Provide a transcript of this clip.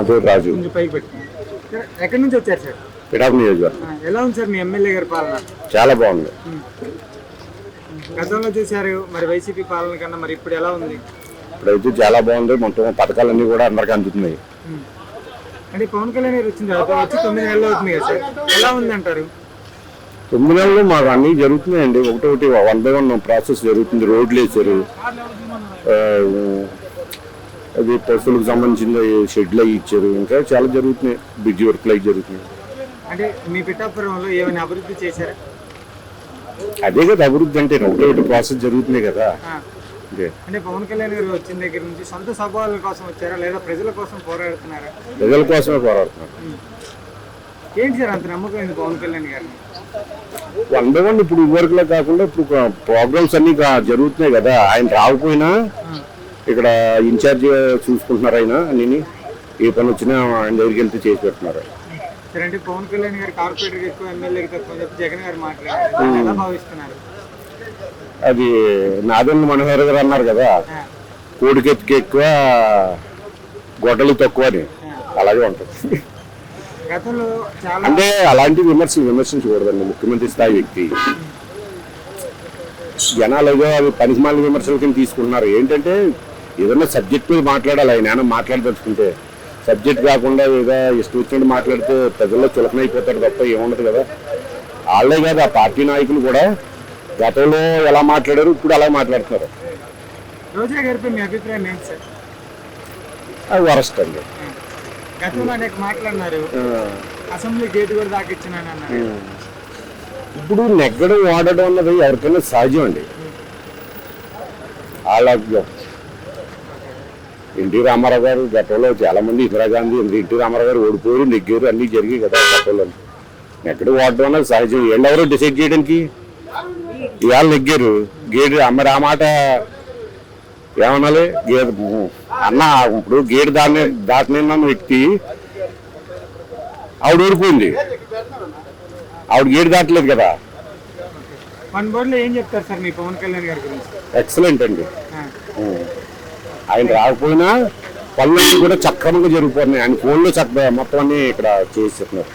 అదే రాజు కొంచెం పైకి పెట్టుకోండి. సార్, ఎక్కడి నుంచి వచ్చారు సార్? పిఠాపు నియోజకవర్గం. ఎలా ఉంది సార్ మీ ఎమ్మెల్యే గారి పాలన? చాలా బాగుంది. గతంలో చూశారు, మరి వైసీపీ పాలన కన్నా మరి ఇప్పుడు ఎలా ఉంది? ఇప్పుడైతే చాలా బాగుంది. మొత్తం పథకాలన్నీ కూడా అందరికీ అందుతున్నాయి. అంటే పవన్ కళ్యాణ్ గారు వచ్చింది వచ్చి 9 నెలలు అవుతుంది కదా సార్, ఎలా ఉంది అంటారు? 9 నెలలు మాకు అన్నీ జరుగుతున్నాయండి. ఒకటి 1 by 1 ప్రాసెస్ జరుగుతుంది. రోడ్లు వేసారు, అది పశువులకు సంబంధించిన షెడ్లు అవి ఇచ్చారు, ఇంకా చాలా జరుగుతున్నాయి. బ్రిడ్జి వర్క్లు అవి జరుగుతున్నాయి. అంటే మీ పిఠాపురంలో ఏమైనా అభివృద్ధి చేశారా? అదే కదా అభివృద్ధి అంటే, ఒకటి ప్రాసెస్ జరుగుతున్నాయి కదా. అంటే పవన్ కళ్యాణ్ గారు వచ్చిన దగ్గర నుంచి సొంత సభల కోసం వచ్చారా లేదా ప్రజల కోసం పోరాడుతున్నారా? ప్రజల కోసమే పోరాడుతున్నారు. ఏంటి సార్ అంత నమ్మకం ఏంది పవన్ కళ్యాణ్ గారిని? 1 by 1 ఇప్పుడు ఇదివరకులా కాకుండా ఇప్పుడు ప్రోగ్రామ్స్ అన్ని జరుగుతున్నాయి కదా. ఆయన రాకపోయినా ఇక్కడ ఇన్ఛార్జ్ చూసుకుంటున్నారు. ఆయన అన్ని ఏ పని వచ్చినా ఆయన దగ్గరికి వెళ్తే చేసి పెడుతున్నారు. సరే, అంటే పవన్ కళ్యాణ్ గారు కార్పొరేటర్కి ఎక్కువ, ఎమ్మెల్యేకి తక్కువ చెప్పి జగన్ గారు మాట్లాడారు, ఎలా భావిస్తున్నారు? అది నాదెండ్ల మనోహర్ గారు అన్నారు కదా, కోడికెత్తికి ఎక్కువ గొడ్డలు తక్కువ అని. అలాగే ఉంటుంది. గతంలో చాలా అంటే అలాంటి విమర్శించకూడదండి. ముఖ్యమంత్రి స్థాయి వ్యక్తి జనాలు ఏదో అది పనికిమాలిన విమర్శల కింద తీసుకుంటున్నారు. ఏంటంటే ఏదైనా సబ్జెక్ట్ మీద మాట్లాడాలి. ఆయన మాట్లాడదలుచుకుంటే సబ్జెక్ట్ కాకుండా ఏదో ఇష్టం వచ్చినట్టు మాట్లాడితే ప్రజల్లో చులకనైపోతారు తప్ప ఏముండదు కదా. వాళ్ళే కాదు, ఆ పార్టీ నాయకులు కూడా గతంలో ఎలా మాట్లాడారు ఇప్పుడు అలా మాట్లాడుతున్నారు. రోజా గారిపై మీ అభిప్రాయం ఏంటి సార్? అది వరస్ట్ అండి. గతంలో అనేక మాట్లాడినారు, అసెంబ్లీ గేట్ కూడా దాకిచ్చినాను అన్నారు. ఇప్పుడు నెగ్గడం వాడడం అన్నది ఎవరికైనా సహజం అండి. అలా ఎన్టీ రామారావు గారు గతంలో చాలా మంది, ఇందిరాగాంధీ, ఎన్టీ రామారావు గారు ఓడిపోయి నెగ్గారు, అన్నీ జరిగాయి కదా గతంలో. నెగ్గడం వాడడం అన్నది సహజం. ఎవరో డిసైడ్ చేయడానికి ఇవాళ నెగ్గారు గేడు. మరి ఆ మాట ఏమనాలి? అన్న ఇప్పుడు గేడు దాటిన వ్యక్తి ఆవిడ ఓడిపోయింది, ఆవిడ గేడు దాటలేదు కదా. వన్ వర్డ్ లో ఏం చెప్తారు సార్ మీ పవన్ కళ్యాణ్ గారి గురించి? ఎక్సలెంట్ అండి. ఆయన రాకపోయినా పనులన్నీ కూడా సక్రమంగా జరిగిపోతున్నాయి. ఆయన ఫోన్లో మొత్తం అన్ని ఇక్కడ చేస్తున్నారు.